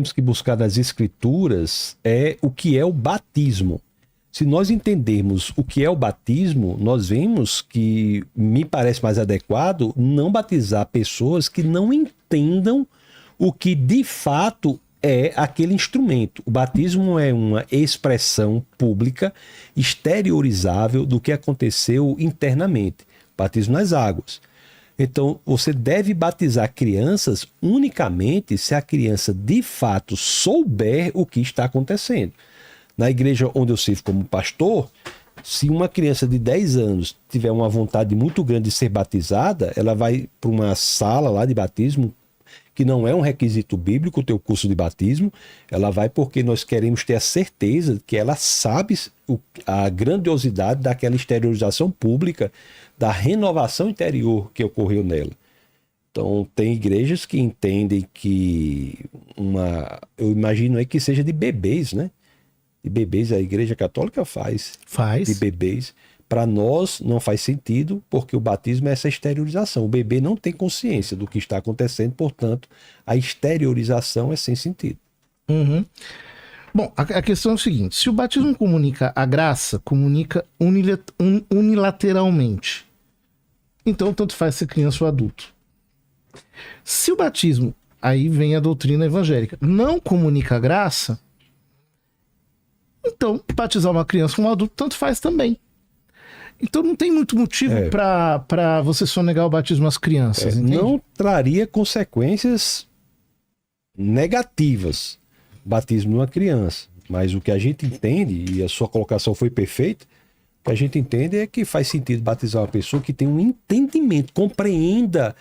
temos que buscar nas escrituras é o que é o batismo. Se nós entendermos o que é o batismo, nós vemos que me parece mais adequado não batizar pessoas que não entendam o que de fato é aquele instrumento. O batismo é uma expressão pública, exteriorizável do que aconteceu internamente. Batismo nas águas. Então, você deve batizar crianças unicamente se a criança de fato souber o que está acontecendo. Na igreja onde eu sirvo como pastor, se uma criança de 10 anos tiver uma vontade muito grande de ser batizada, ela vai para uma sala lá de batismo, que não é um requisito bíblico, o teu curso de batismo. Ela vai porque nós queremos ter a certeza que ela sabe a grandiosidade daquela exteriorização pública, da renovação interior que ocorreu nela. Então, tem igrejas que entendem que eu imagino aí que seja de bebês, né? De bebês, a igreja católica faz. De bebês. Para nós não faz sentido, porque o batismo é essa exteriorização. O bebê não tem consciência do que está acontecendo, portanto, a exteriorização é sem sentido. Uhum. Bom, a questão é o seguinte: se o batismo comunica a graça, comunica unilateralmente. Então, tanto faz ser criança ou adulto. Se o batismo, aí vem a doutrina evangélica, não comunica a graça, então batizar uma criança ou um adulto, tanto faz também. Então não tem muito motivo para você sonegar o batismo às crianças. Não traria consequências negativas o batismo de uma criança. Mas o que a gente entende, e a sua colocação foi perfeita, o que a gente entende é que faz sentido batizar uma pessoa que tem um entendimento, compreenda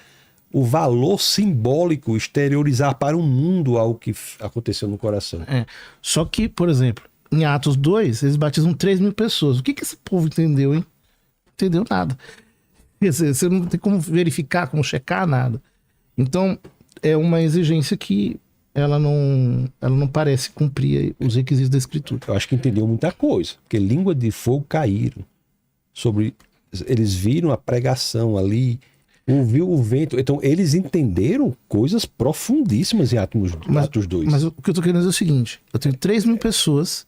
o valor simbólico, exteriorizar para o mundo algo que aconteceu no coração. Só que, por exemplo, em Atos 2, eles batizam 3.000 pessoas. O que esse povo entendeu, hein? Entendeu nada. Você não tem como verificar, como checar nada. Então, é uma exigência que ela não parece cumprir os requisitos da Escritura. Eu acho que entendeu muita coisa, porque língua de fogo caíram. Eles viram a pregação ali, ouviu o vento. Então, eles entenderam coisas profundíssimas em Atos 2. Mas o que eu tô querendo dizer é o seguinte: eu tenho 3.000 pessoas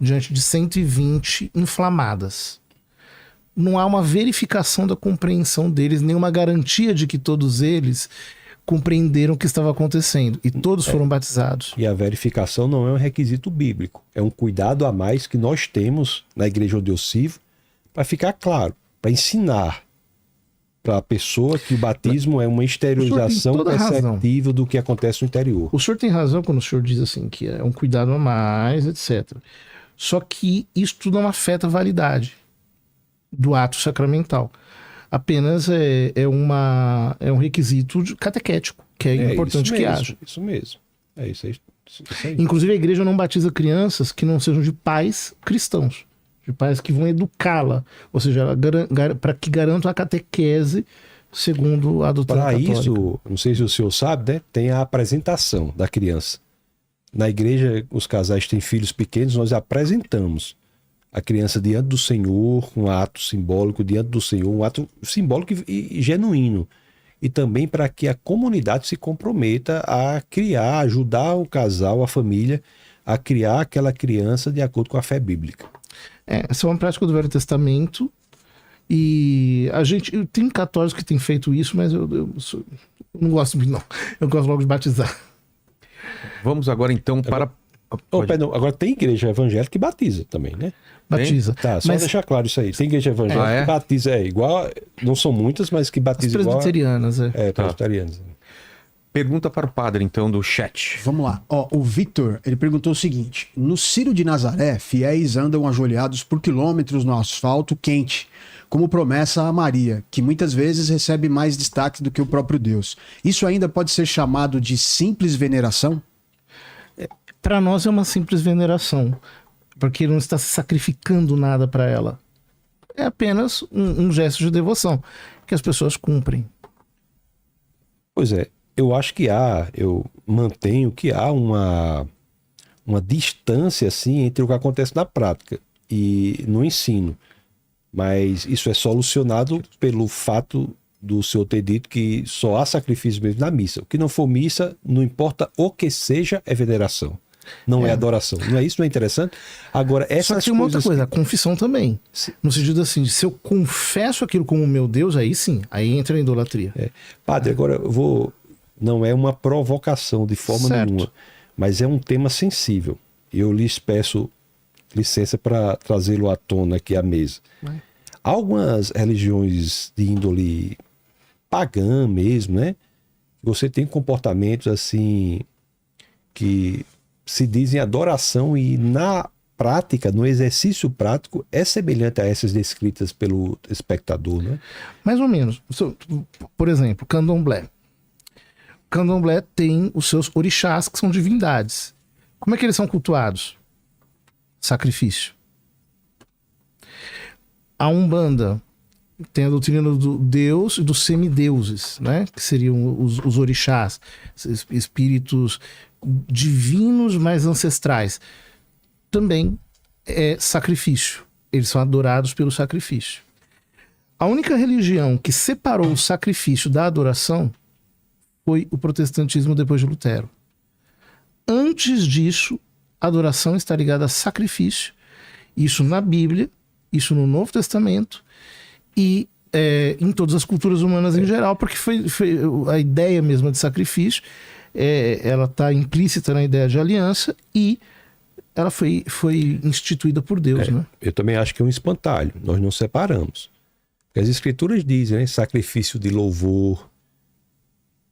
diante de 120 inflamadas. Não há uma verificação da compreensão deles, nenhuma garantia de que todos eles compreenderam o que estava acontecendo. E todos foram batizados. E a verificação não é um requisito bíblico. É um cuidado a mais que nós temos na igreja onde eu sirvo para ficar claro, para ensinar para a pessoa que o batismo é uma exteriorização perceptível do que acontece no interior. O senhor tem razão quando o senhor diz assim que é um cuidado a mais, etc. Só que isso tudo não afeta a validade do ato sacramental. Apenas é um requisito catequético, que é importante que haja. Isso mesmo. É isso aí. Inclusive, a igreja não batiza crianças que não sejam de pais cristãos, de pais que vão educá-la, ou seja, para que garantam a catequese segundo a doutrina católica. Para isso, não sei se o senhor sabe, né? Tem a apresentação da criança. Na igreja, os casais têm filhos pequenos, nós apresentamos a criança diante do Senhor, um ato simbólico diante do Senhor, um ato simbólico e genuíno. E também para que a comunidade se comprometa a criar, ajudar o casal, a família, a criar aquela criança de acordo com a fé bíblica. Essa é uma prática do Velho Testamento. E tem católicos que têm feito isso, mas eu não gosto muito, não. Eu gosto logo de batizar. Vamos agora então para... Agora tem igreja evangélica que batiza também, né? Batiza. Tá, só deixar claro isso aí. Tem igreja evangélica que batiza, igual, não são muitas, mas que batiza igual... Presbiterianas, presbiterianas. Pergunta para o padre, então, do chat. Vamos lá. O Victor, ele perguntou o seguinte: no Círio de Nazaré, fiéis andam ajoelhados por quilômetros no asfalto quente, como promessa a Maria, que muitas vezes recebe mais destaque do que o próprio Deus. Isso ainda pode ser chamado de simples veneração? Para nós é uma simples veneração, porque ele não está se sacrificando nada para ela. É apenas um gesto de devoção que as pessoas cumprem. Pois é, eu acho que eu mantenho que há uma distância assim entre o que acontece na prática e no ensino. Mas isso é solucionado pelo fato do senhor ter dito que só há sacrifício mesmo na missa. O que não for missa, não importa o que seja, é veneração. Não é adoração. Não é isso? Não é interessante? Agora, Só essas que tem uma outra coisas... coisa, a confissão também. No sentido assim, se eu confesso aquilo como meu Deus, aí sim, aí entra a idolatria. Padre, agora eu vou... Não é uma provocação de forma Certo. nenhuma, mas é um tema sensível. Eu lhes peço licença para trazê-lo à tona aqui à mesa. Vai. Algumas religiões de índole pagã mesmo, né? Você tem comportamentos assim que se dizem adoração e na prática, no exercício prático, é semelhante a essas descritas pelo espectador, né? Mais ou menos. Por exemplo, candomblé. Candomblé tem os seus orixás, que são divindades. Como é que eles são cultuados? Sacrifício. A Umbanda tem a doutrina do Deus e dos semideuses, né? Que seriam os orixás, espíritos divinos mais ancestrais. Também é sacrifício. Eles são adorados pelo sacrifício. A única religião que separou o sacrifício da adoração foi o protestantismo depois de Lutero. Antes disso, a adoração está ligada a sacrifício. Isso na Bíblia, isso no Novo Testamento e em todas as culturas humanas em geral, porque foi a ideia mesma de sacrifício, ela está implícita na ideia de aliança e ela foi instituída por Deus, né? Eu também acho que é um espantalho. Nós não separamos. As escrituras dizem, né? Sacrifício de louvor,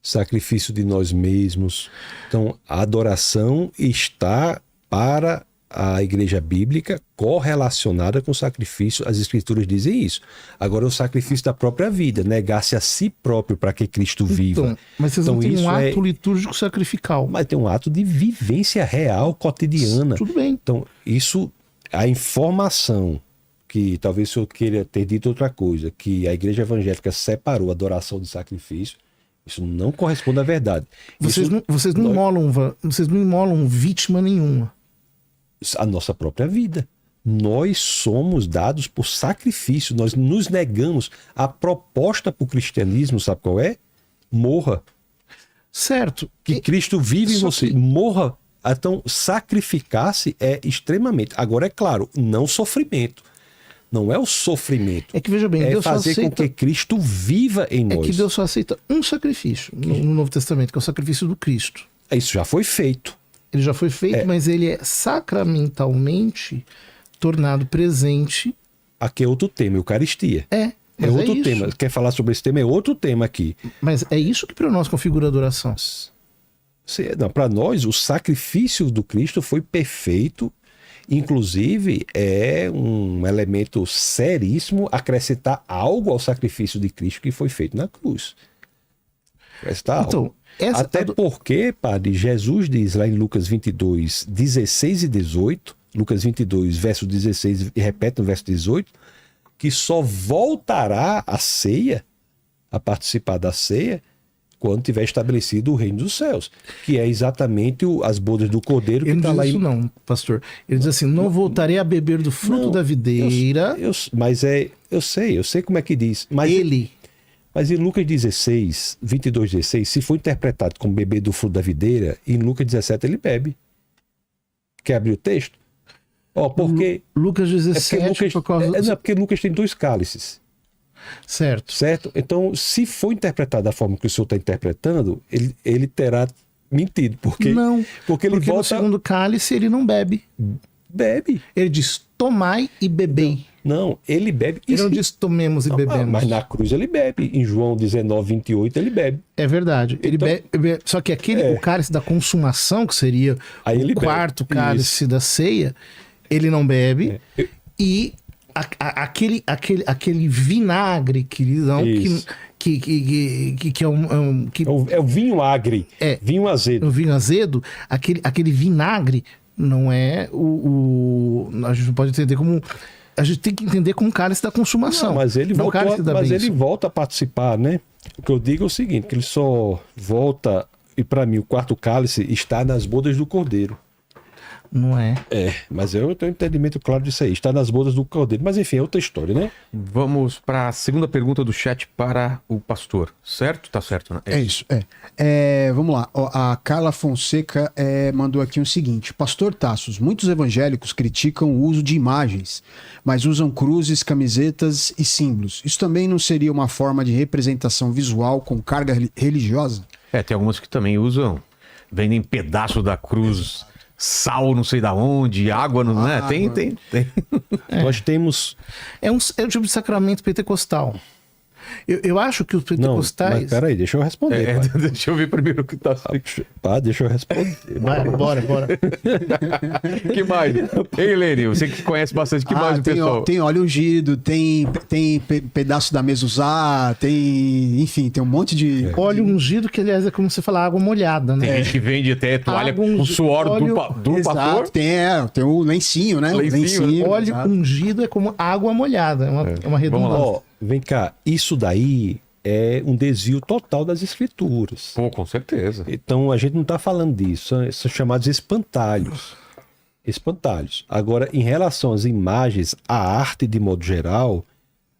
sacrifício de nós mesmos. Então, a adoração está para a igreja bíblica correlacionada com o sacrifício. As escrituras dizem isso. Agora, o sacrifício da própria vida, negar-se a si próprio para que Cristo viva. Então, mas vocês não têm isso um ato litúrgico sacrificial. Mas tem um ato de vivência real, cotidiana. Tudo bem. Então, isso, a informação que talvez o senhor queira ter dito outra coisa, que a igreja evangélica separou a adoração do sacrifício, isso não corresponde à verdade. Vocês Isso, não imolam vítima nenhuma. a nossa própria vida. Nós somos dados por sacrifício, nós nos negamos. A proposta para o cristianismo, sabe qual é? Morra. Certo. Que Cristo vive em Só você. que- Morra. Então, sacrificar-se é extremamente... Agora, é claro, não sofrimento. Não é o sofrimento. É que veja bem, É Deus só fazer com aceita... que Cristo viva em É nós. que Deus só aceita um sacrifício no Novo Testamento, que é o sacrifício do Cristo. Isso já foi feito. Ele já foi feito, mas ele é sacramentalmente tornado presente. Aqui é outro tema, Eucaristia. É É outro isso. tema. Quer falar sobre esse tema? É outro tema aqui. Mas é isso que para nós configura a adoração. Para nós, o sacrifício do Cristo foi perfeito. Inclusive, é um elemento seríssimo acrescentar algo ao sacrifício de Cristo que foi feito na cruz. Acrescentar algo. Então, Até porque, padre, Jesus diz lá em Lucas 22, 16 e 18, Lucas 22, verso 16, e repete no verso 18, que só voltará a ceia, a participar da ceia, quando tiver estabelecido o reino dos céus, que é exatamente as bodas do Cordeiro que ele está não lá diz em... isso não, pastor. Ele diz assim, não voltarei a beber do fruto Não, da videira. Eu sei como é que diz. Mas em Lucas 16, 22, 16, se for interpretado como beber do fruto da videira, em Lucas 17 ele bebe. Quer abrir o texto? Porque... Lucas 17, por causa... Não, porque Lucas tem 2 cálices, Certo. certo? Então, se for interpretado da forma que o senhor está interpretando, ele terá mentido, porque Não, porque ele porque no volta... segundo cálice ele não bebe. Bebe. Ele diz, tomai e bebei. Não, ele bebe. Ele não diz, tomemos e bebemos. Mas na cruz ele bebe. Em João 19, 28 ele bebe. É verdade. Ele Então- bebe, só que o cálice da consumação, que seria Aí ele o quarto bebe. cálice da ceia, ele não bebe. É. E aquele vinagre, queridão, Isso. que é um É o vinho agre. É. Vinho azedo. no vinho azedo, aquele vinagre não é a gente não pode entender como... A gente tem que entender como cálice da consumação. Não, mas ele não voltou, cálice da mas bênção. ele volta a participar, né? O que eu digo é o seguinte, que ele só volta, e para mim o quarto cálice está nas bodas do Cordeiro. Não é. Mas eu tenho um entendimento claro disso aí. Está nas bodas do cordeiro. Mas enfim, é outra história, né? Vamos para a segunda pergunta do chat para o pastor. Certo? Tá certo, né? É isso, vamos lá. Ó, a Carla Fonseca mandou aqui o seguinte. Pastor Tassos, muitos evangélicos criticam o uso de imagens, mas usam cruzes, camisetas e símbolos. Isso também não seria uma forma de representação visual com carga religiosa? Tem algumas que também usam, vendem pedaço da cruz, sal não sei da onde, água, não é? Tem. Nós temos... É um tipo de sacramento pentecostal. Eu acho que os Não, pentecostais... mas peraí, deixa eu responder. Deixa eu ver primeiro o que tá assim. Deixa eu responder. Bora. Que mais? Ei, Helene, você que conhece bastante, que mais o pessoal? Tem óleo ungido, tem pedaço da mezuzá, enfim, tem um monte de... Óleo ungido, que aliás é como você fala, água molhada, né? Tem gente que vende até toalha Água com suor do Exato, pastor. tem o lencinho, né? Lencinho, Óleo exato. ungido é como água molhada, é uma redundância. Ó, vem cá, isso daí é um desvio total das escrituras. Pô, com certeza. Então a gente não está falando disso, são chamados espantalhos. Espantalhos. Agora, em relação às imagens, à arte de modo geral,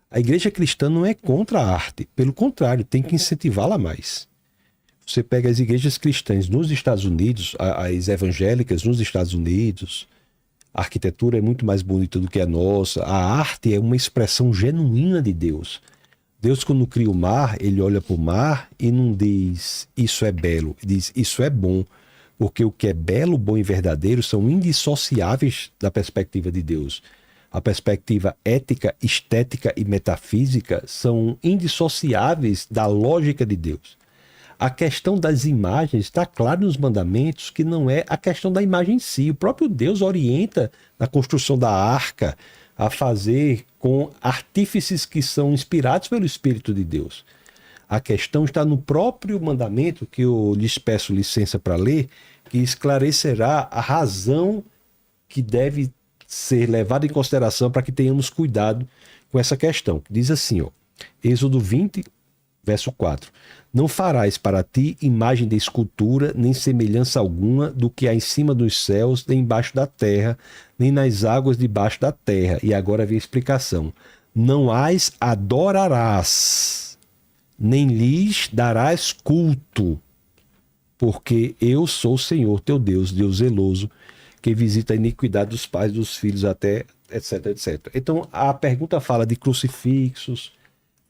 a igreja cristã não é contra a arte, pelo contrário, tem que incentivá-la mais. Você pega as igrejas cristãs nos Estados Unidos, as evangélicas nos Estados Unidos, a arquitetura é muito mais bonita do que a nossa, a arte é uma expressão genuína de Deus. Deus, quando cria o mar, ele olha para o mar e não diz isso é belo, ele diz isso é bom, porque o que é belo, bom e verdadeiro são indissociáveis da perspectiva de Deus. A perspectiva ética, estética e metafísica são indissociáveis da lógica de Deus. A questão das imagens está claro nos mandamentos que não é a questão da imagem em si. O próprio Deus orienta na construção da arca a fazer com artífices que são inspirados pelo Espírito de Deus. A questão está no próprio mandamento, que eu lhes peço licença para ler, que esclarecerá a razão que deve ser levada em consideração para que tenhamos cuidado com essa questão. Diz assim, Êxodo 20, verso 4. Não farás para ti imagem de escultura, nem semelhança alguma do que há em cima dos céus, nem embaixo da terra, nem nas águas debaixo da terra. E agora vem a explicação. Não as adorarás, nem lhes darás culto, porque eu sou o Senhor teu Deus, Deus zeloso, que visita a iniquidade dos pais, dos filhos, até, etc, etc. Então, a pergunta fala de crucifixos,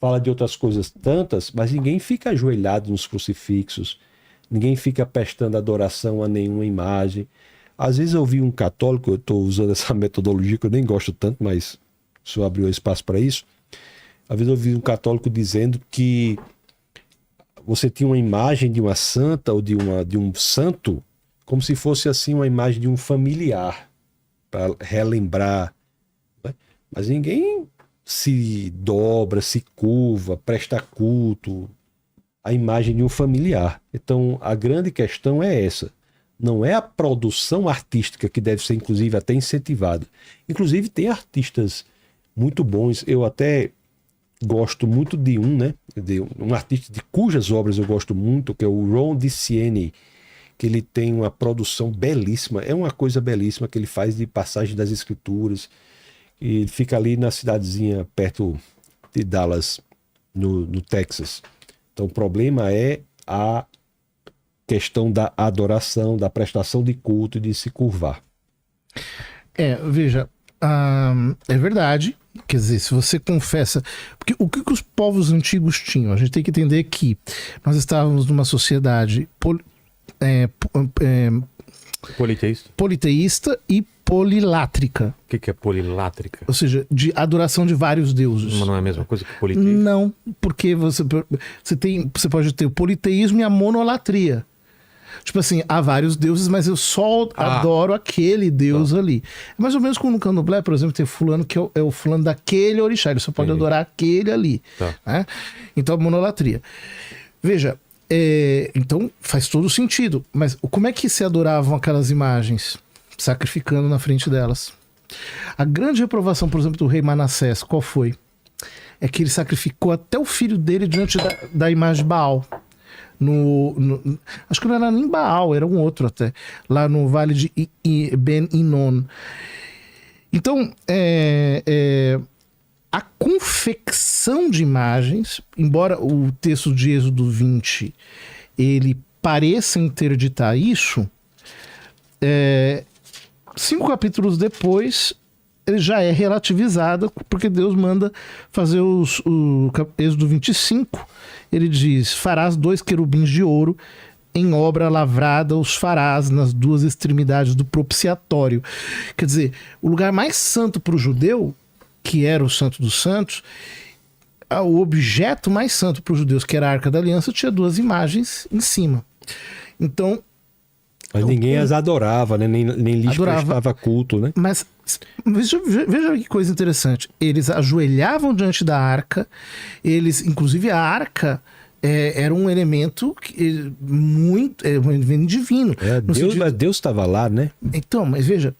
fala de outras coisas tantas, mas ninguém fica ajoelhado nos crucifixos, ninguém fica prestando adoração a nenhuma imagem. Às vezes eu ouvi um católico, eu estou usando essa metodologia que eu nem gosto tanto, mas o senhor abriu espaço para isso. Às vezes eu ouvi um católico dizendo que você tinha uma imagem de uma santa ou de um santo, como se fosse assim uma imagem de um familiar, para relembrar. Né? Mas ninguém se dobra, se curva, presta culto à imagem de um familiar. Então, a grande questão é essa. Não é a produção artística que deve ser, inclusive, até incentivada. Inclusive, tem artistas muito bons. Eu até gosto muito de um artista de cujas obras eu gosto muito, que é o Ron DeCiani, que ele tem uma produção belíssima. É uma coisa belíssima que ele faz de passagem das escrituras. E fica ali na cidadezinha perto de Dallas, no Texas. Então o problema é a questão da adoração, da prestação de culto e de se curvar. Veja, é verdade. Quer dizer, se você confessa... Porque o que os povos antigos tinham? A gente tem que entender que nós estávamos numa sociedade politeísta e polilátrica. O que é polilátrica? Ou seja, de adoração de vários deuses. Mas não é a mesma coisa que politeísmo? Não, porque você pode ter o politeísmo e a monolatria. Tipo assim, há vários deuses, mas eu só adoro aquele deus ali. É mais ou menos como no candomblé, por exemplo, tem fulano que é o fulano daquele orixá, ele só pode adorar aquele ali. Né? Então, monolatria. Veja, então faz todo sentido. Mas como é que se adoravam aquelas imagens? Sacrificando na frente delas. A grande reprovação, por exemplo, do rei Manassés, qual foi? É que ele sacrificou até o filho dele diante da imagem de Baal. acho que não era nem Baal, era um outro até, lá no vale de Ben Hinnom. Então, a confecção de imagens, embora o texto de Êxodo 20 ele pareça interditar isso, 5 capítulos depois ele já é relativizado, porque Deus manda fazer o Êxodo 25, ele diz: farás 2 querubins de ouro, em obra lavrada os farás nas 2 extremidades do propiciatório. Quer dizer, o lugar mais santo para o judeu, que era o Santo dos Santos, o objeto mais santo para os judeus, que era a Arca da Aliança, tinha 2 imagens em cima. Então... Mas ninguém as adorava, né? Nem lhes prestava culto, né? Mas veja que coisa interessante. Eles ajoelhavam diante da arca, inclusive a arca era um elemento muito divino. Deus estava lá, né? Então, mas veja,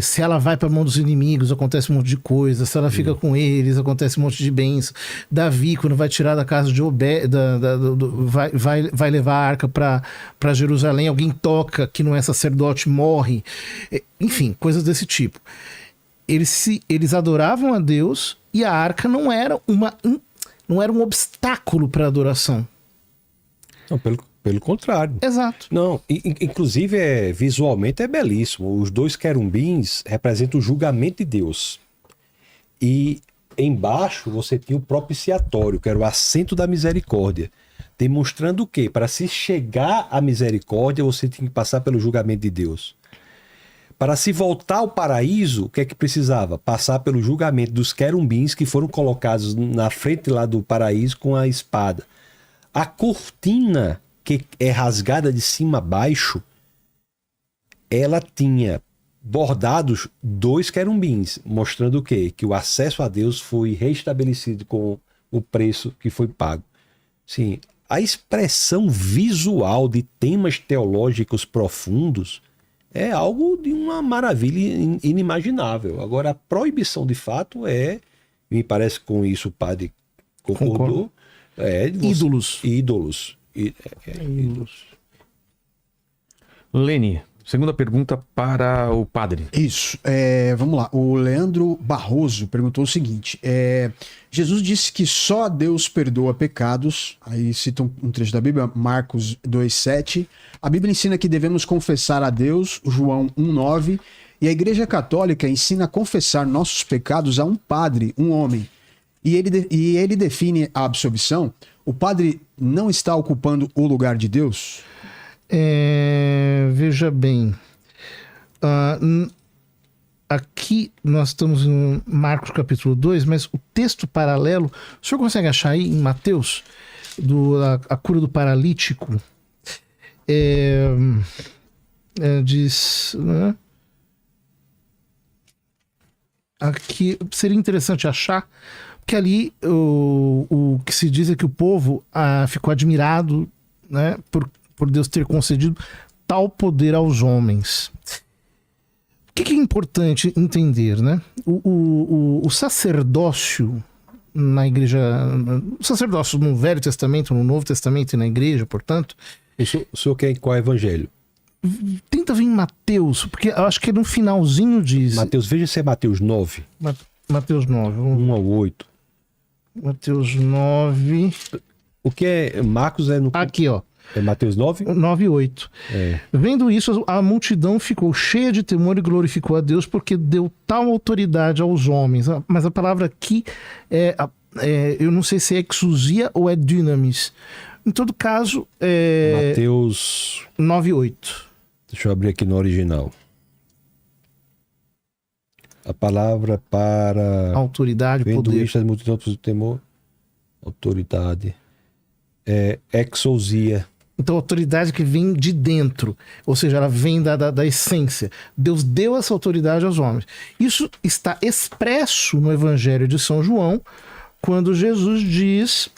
se ela vai para a mão dos inimigos, acontece um monte de coisa. Se ela fica com eles, acontece um monte de bens. Davi, quando vai tirar da casa de Obed, vai levar a arca para Jerusalém, alguém toca que não é sacerdote, morre. Enfim, coisas desse tipo. Eles adoravam a Deus e a arca não era um obstáculo para a adoração. Não, pelo contrário. Exato. Não, inclusive visualmente é belíssimo. Os 2 querubins representam o julgamento de Deus. E embaixo você tinha o propiciatório, que era o assento da misericórdia. Demonstrando o quê? Para se chegar à misericórdia, você tinha que passar pelo julgamento de Deus. Para se voltar ao paraíso, o que é que precisava? Passar pelo julgamento dos querubins que foram colocados na frente lá do paraíso com a espada. A cortina, que é rasgada de cima a baixo, ela tinha bordados 2 querubins, mostrando o quê? Que o acesso a Deus foi restabelecido com o preço que foi pago. Sim, a expressão visual de temas teológicos profundos é algo de uma maravilha inimaginável. Agora, a proibição de fato me parece que com isso o padre concordou, ídolos. Ídolos. Lene, segunda pergunta para o padre. Isso. Vamos lá. O Leandro Barroso perguntou o seguinte. Jesus disse que só Deus perdoa pecados. Aí cita um trecho da Bíblia, Marcos 2,7. A Bíblia ensina que devemos confessar a Deus, João 1,9. E a Igreja Católica ensina a confessar nossos pecados a um padre, um homem. E ele define a absolvição. O padre não está ocupando o lugar de Deus? Veja bem. Aqui nós estamos em Marcos capítulo 2, mas o texto paralelo, o senhor consegue achar aí em Mateus, a cura do paralítico? Diz... Né? Aqui seria interessante achar, porque ali o que se diz é que o povo ficou admirado, né, por Deus ter concedido tal poder aos homens. O que é importante entender, né? O sacerdócio na igreja, o sacerdócio no Velho Testamento, no Novo Testamento e na igreja, portanto... O senhor quer qual evangelho? Tenta ver em Mateus, porque eu acho que é no finalzinho diz... Mateus, veja se é Mateus 9. Mateus 9. 1 ao 8. Mateus 9... O que é Marcos é no... Aqui, ó. É Mateus 9? 9 e 8. Vendo isso, a multidão ficou cheia de temor e glorificou a Deus porque deu tal autoridade aos homens. Mas a palavra aqui eu não sei se é exousia ou é dunamis. Em todo caso, Mateus 9 e 8. Deixa eu abrir aqui no original. A palavra para... Autoridade, poder. Vendo multidão do temor, autoridade. Exousia. Então, autoridade que vem de dentro, ou seja, ela vem da essência. Deus deu essa autoridade aos homens. Isso está expresso no Evangelho de São João, quando Jesus diz,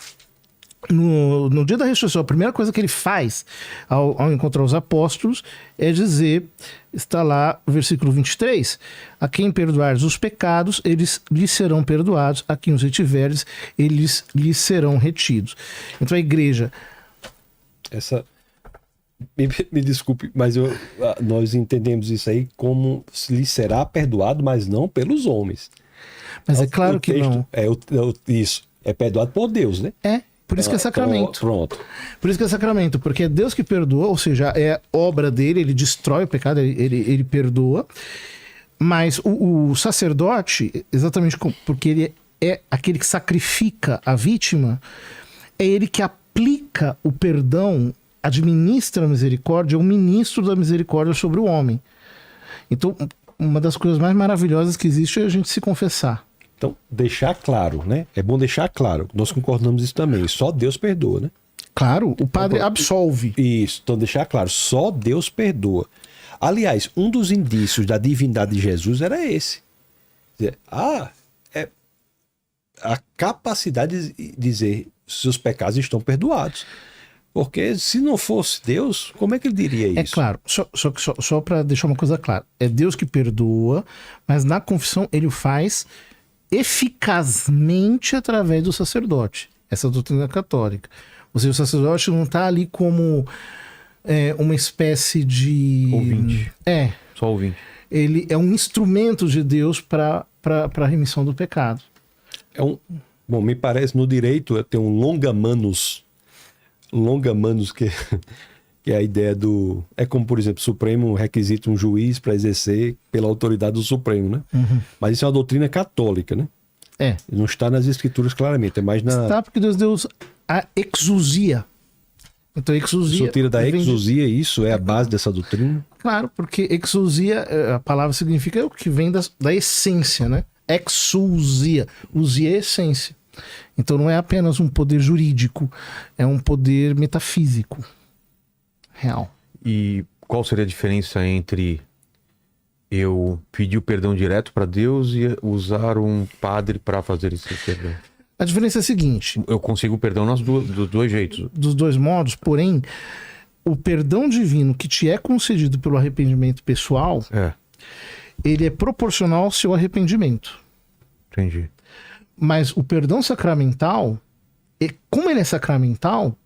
no dia da ressurreição, a primeira coisa que ele faz ao encontrar os apóstolos é dizer, está lá o versículo 23, a quem perdoares os pecados, eles lhes serão perdoados, a quem os retiveres, eles lhes serão retidos. Então a igreja essa... Me desculpe, mas nós entendemos isso aí como se lhe será perdoado, mas não pelos homens. Mas é claro que não. Isso, é perdoado por Deus, né? Por isso que é sacramento. Pronto. Por isso que é sacramento, porque é Deus que perdoa, ou seja, é obra dele, ele destrói o pecado, ele perdoa. Mas o sacerdote, exatamente porque ele é aquele que sacrifica a vítima, é ele que aplica o perdão, administra a misericórdia, é o ministro da misericórdia sobre o homem. Então, uma das coisas mais maravilhosas que existe é a gente se confessar. Então, deixar claro, né? É bom deixar claro. Nós concordamos isso também. Só Deus perdoa, né? Claro, o padre absolve. Isso. Então, deixar claro. Só Deus perdoa. Aliás, um dos indícios da divindade de Jesus era esse. Quer dizer, a capacidade de dizer seus pecados estão perdoados. Porque se não fosse Deus, como é que ele diria isso? É claro, só para deixar uma coisa clara. É Deus que perdoa, mas na confissão ele o faz eficazmente através do sacerdote. Essa é a doutrina católica. Ou seja, o sacerdote não está ali como uma espécie de... Ouvinte. Só ouvinte. Ele é um instrumento de Deus para a remissão do pecado. Bom, me parece no direito tem um longa manus, que é a ideia do... É como, por exemplo, o Supremo requisita um juiz para exercer pela autoridade do Supremo, né? Uhum. Mas isso é uma doutrina católica, né? Não está nas escrituras claramente, é mais na... Está porque Deus deu a exousia. Então, exousia... Só tira da exousia, isso é a base dessa doutrina? Claro, porque exousia, a palavra significa o que vem da essência, né? Exousia. Usia é essência. Então não é apenas um poder jurídico, é um poder metafísico. Real. E qual seria a diferença entre eu pedir o perdão direto para Deus e usar um padre para fazer esse perdão? A diferença é a seguinte... Eu consigo o perdão dos dois jeitos. Dos dois modos, porém, o perdão divino que te é concedido pelo arrependimento pessoal, ele é proporcional ao seu arrependimento. Entendi. Mas o perdão sacramental, como ele é sacramental,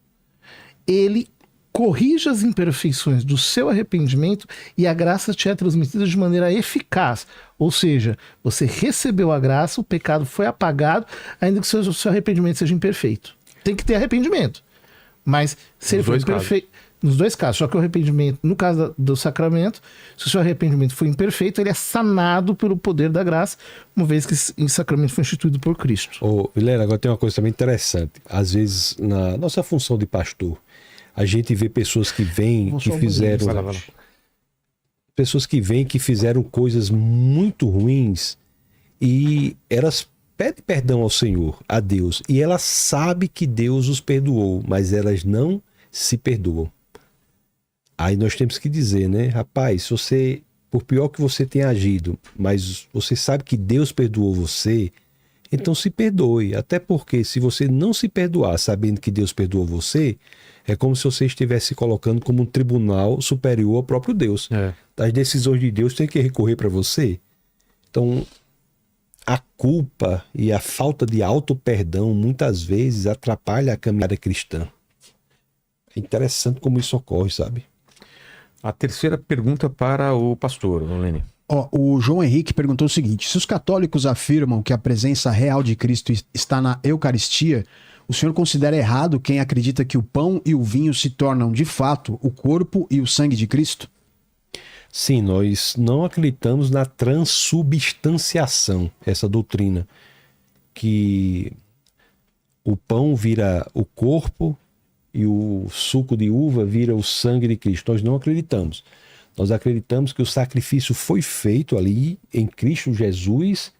ele corrige as imperfeições do seu arrependimento e a graça te é transmitida de maneira eficaz. Ou seja, você recebeu a graça, o pecado foi apagado, ainda que o seu arrependimento seja imperfeito. Tem que ter arrependimento. Mas se ele for imperfeito... Nos dois casos, só que o arrependimento, no caso do sacramento, se o seu arrependimento for imperfeito, ele é sanado pelo poder da graça, uma vez que esse sacramento foi instituído por Cristo. Ô, Vilela, agora tem uma coisa também interessante. Às vezes, na nossa função de pastor, a gente vê pessoas que vêm, que fizeram... Pessoas que vêm, que fizeram coisas muito ruins e elas pedem perdão ao Senhor, a Deus, e elas sabem que Deus os perdoou, mas elas não se perdoam. Aí nós temos que dizer, né? Rapaz, se você, por pior que você tenha agido, mas você sabe que Deus perdoou você, então se perdoe. Até porque se você não se perdoar sabendo que Deus perdoou você, é como se você estivesse colocando como um tribunal superior ao próprio Deus. As decisões de Deus têm que recorrer para você. Então, a culpa e a falta de auto-perdão muitas vezes atrapalha a caminhada cristã. É interessante como isso ocorre, sabe? A terceira pergunta para o pastor, Lene. O João Henrique perguntou o seguinte: se os católicos afirmam que a presença real de Cristo está na Eucaristia, o senhor considera errado quem acredita que o pão e o vinho se tornam, de fato, o corpo e o sangue de Cristo? Sim, nós não acreditamos na transubstanciação, essa doutrina, que o pão vira o corpo e o suco de uva vira o sangue de Cristo. Nós não acreditamos. Nós acreditamos que o sacrifício foi feito ali em Cristo Jesus,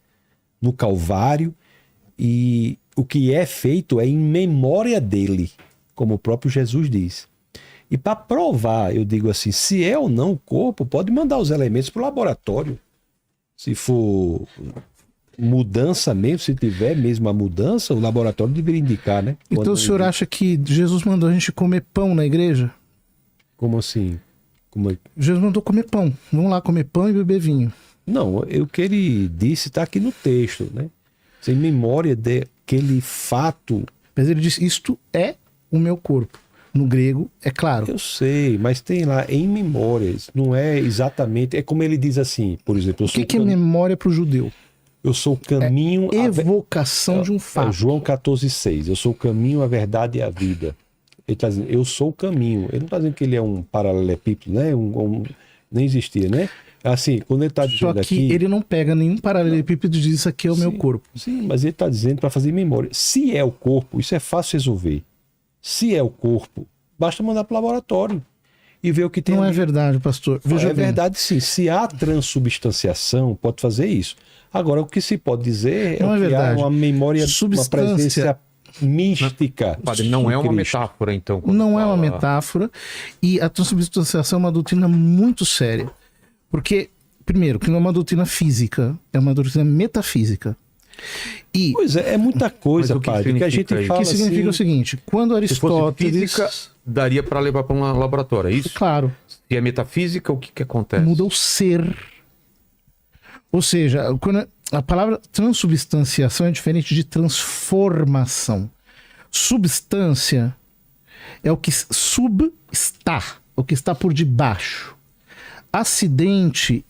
no Calvário, e o que é feito é em memória dele, como o próprio Jesus diz. E para provar, eu digo assim, se é ou não o corpo, pode mandar os elementos para o laboratório. Se for mudança mesmo, se tiver mesmo a mudança, o laboratório deveria indicar, né? Então o senhor acha que Jesus mandou a gente comer pão na igreja? Como assim? Jesus mandou comer pão. Vamos lá comer pão e beber vinho. Não, o que ele disse está aqui no texto, né? Em memória daquele fato. Mas ele disse, isto é o meu corpo. No grego, é claro. Eu sei, mas tem lá em memórias. Não é exatamente. É como ele diz assim, por exemplo. O que é memória para o judeu? Eu sou o caminho. Evocação de um fato. João 14,6. Eu sou o caminho, a verdade e a vida. Ele está dizendo, eu sou o caminho. Ele não está dizendo que ele é um paralelepípedo, né? Nem existia, né? Assim, quando ele está dizendo Só que ele não pega nenhum paralelepípedo e diz isso aqui é o meu corpo. Sim, mas ele está dizendo para fazer memória. Se é o corpo, isso é fácil resolver. Se é o corpo, basta mandar para o laboratório e ver o que tem. Não ali. é verdade, pastor. Veja bem. Verdade, sim. Se há transubstanciação, pode fazer isso. Agora, o que se pode dizer não é que verdade. há uma memória, Substância... uma presença mística. Padre, não é uma metáfora, então. Não é uma metáfora. E a transubstanciação é uma doutrina muito séria. Porque, primeiro, que não é uma doutrina física, é uma doutrina metafísica. E, pois é muita coisa, padre, que a gente fala. O que significa assim, o seguinte: quando Aristóteles. Se fosse física, daria para levar para um laboratório, é isso? Claro. Se é metafísica, o que acontece? Muda o ser. Ou seja, quando a palavra transubstanciação é diferente de transformação. Substância é o que substá, o que está por debaixo. Acidente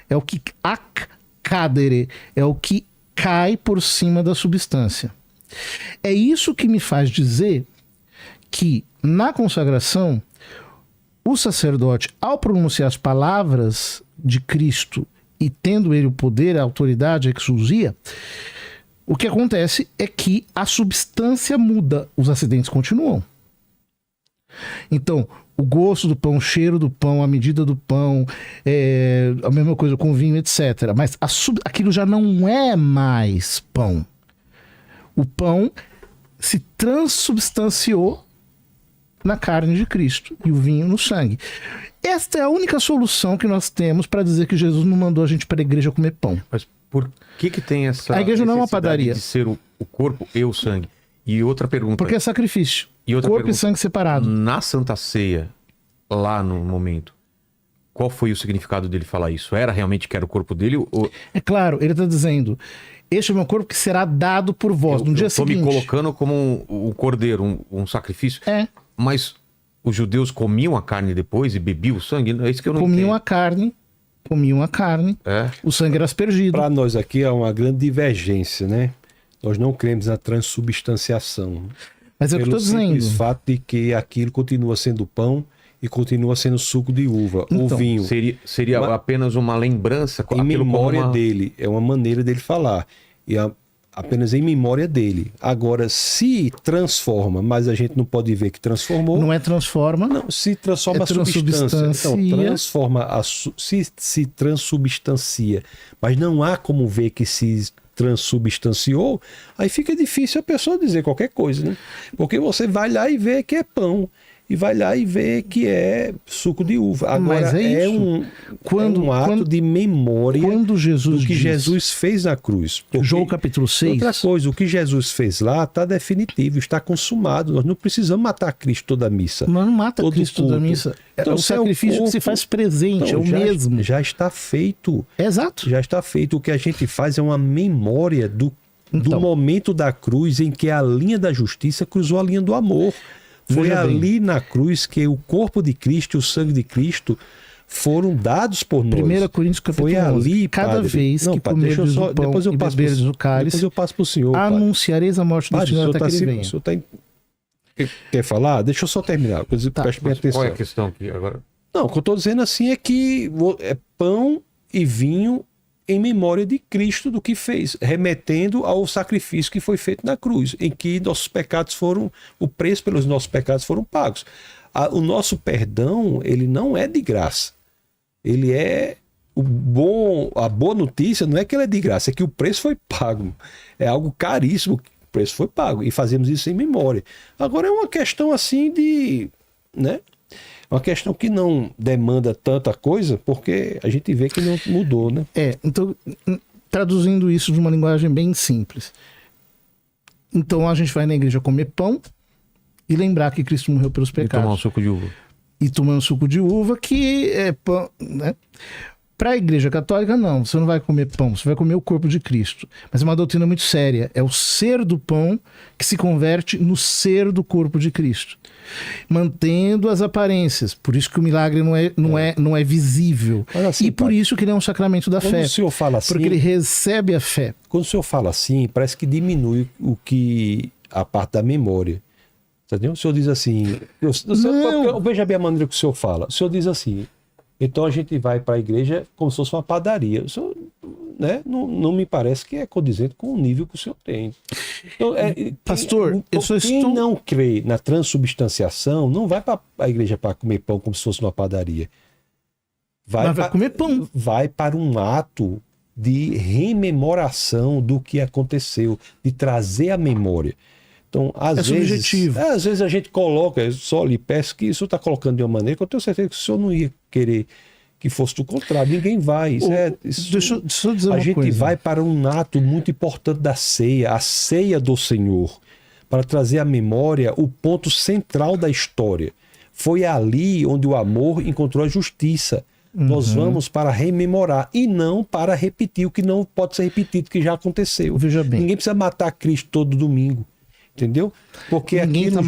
é o que accadere, é o que cai por cima da substância. É isso que me faz dizer que na consagração o sacerdote, ao pronunciar as palavras de Cristo e tendo ele o poder, a autoridade, a exousia, o que acontece é que a substância muda, os acidentes continuam. Então, o gosto do pão, o cheiro do pão, a medida do pão, a mesma coisa com vinho, etc. Mas aquilo já não é mais pão. O pão se transubstanciou na carne de Cristo e o vinho no sangue. Esta é a única solução que nós temos para dizer que Jesus não mandou a gente para a igreja comer pão. Mas por que tem essa a igreja não é uma necessidade padaria de ser o corpo e o sangue? E outra pergunta. Porque é sacrifício. E outra corpo pergunta, e sangue separado. Na Santa Ceia, lá no momento, qual foi o significado dele falar isso? Era realmente que era o corpo dele? Ou... É claro, ele está dizendo, este é o meu corpo que será dado por vós no dia seguinte. Eu estou me colocando como um cordeiro, um sacrifício. É. Mas os judeus comiam a carne depois e bebiam o sangue? É isso que eu não comiam entendo. Comiam a carne, o sangue era aspergido. Para nós aqui há uma grande divergência, né? Nós não cremos na transubstanciação. Mas é o que eu estou dizendo. Pelo simples fato de que aquilo continua sendo pão e continua sendo suco de uva, ou vinho. Seria apenas uma lembrança? Em memória dele, é uma maneira dele falar. E apenas em memória dele. Agora, se transforma, mas a gente não pode ver que transformou. Não é transforma. Não, se transforma a substância. Então, transforma se transubstancia, mas não há como ver que se transubstanciou, aí fica difícil a pessoa dizer qualquer coisa, né? Porque você vai lá e vê que é pão, e vai lá e vê que é suco de uva. Agora, mas é um ato de memória quando Jesus do que diz, Jesus fez na cruz. João capítulo 6. Outra coisa, o que Jesus fez lá está definitivo, está consumado. Nós não precisamos matar Cristo toda a missa. Nós não mata Cristo toda a missa. Então, o sacrifício que se faz presente, é o mesmo. Já está feito. Exato. Já está feito. O que a gente faz é uma memória do momento da cruz em que a linha da justiça cruzou a linha do amor. Foi ali na cruz que o corpo de Cristo e o sangue de Cristo foram dados por nós. 1 Coríntios capítulo 11. Ali, cada vez que comerdes o pão e beberdes o cálice, depois eu passo para o senhor, anunciareis a morte do Senhor até que ele venha. O senhor quer falar? Deixa eu só terminar. Preste bem atenção. Qual é a questão aqui agora? Não, o que eu estou dizendo assim é que é pão e vinho em memória de Cristo, do que fez, remetendo ao sacrifício que foi feito na cruz, em que nossos pecados foram, o preço pelos nossos pecados foram pagos. O nosso perdão, ele não é de graça. Ele é a boa notícia não é que ele é de graça, é que o preço foi pago. É algo caríssimo, o preço foi pago, e fazemos isso em memória. Agora é uma questão assim de, né? Uma questão que não demanda tanta coisa, porque a gente vê que não mudou, né? Então, traduzindo isso de uma linguagem bem simples. Então a gente vai na igreja comer pão e lembrar que Cristo morreu pelos pecados. E tomar um suco de uva. E tomando suco de uva, que é pão, né? Para a Igreja Católica, não. Você não vai comer pão, você vai comer o corpo de Cristo. Mas é uma doutrina muito séria. É o ser do pão que se converte no ser do corpo de Cristo. Mantendo as aparências. Por isso que o milagre não é visível. Assim, e por isso que ele é um sacramento da quando fé. o senhor fala assim, porque ele recebe a fé. quando o senhor fala assim, parece que diminui a parte da memória. Entendeu? O senhor diz assim... Veja bem a maneira que o senhor fala. O senhor diz assim... Então a gente vai para a igreja como se fosse uma padaria. O senhor, né, não me parece que é condizente com o nível que o senhor tem. Então, Pastor, quem não crê na transubstanciação não vai para a igreja para comer pão como se fosse uma padaria. Vai comer pão. Vai para um ato de rememoração do que aconteceu, de trazer a memória. Então, às vezes a gente coloca, eu só lhe peço que isso está colocando de uma maneira que eu tenho certeza que o senhor não ia querer que fosse do contrário. Ninguém vai. Deixa eu dizer uma coisa. A gente vai para um ato muito importante da ceia, a ceia do Senhor, para trazer à memória o ponto central da história. Foi ali onde o amor encontrou a justiça. Nós vamos para rememorar e não para repetir o que não pode ser repetido, que já aconteceu. Veja bem. Ninguém precisa matar Cristo todo domingo. Entendeu? Porque aquilo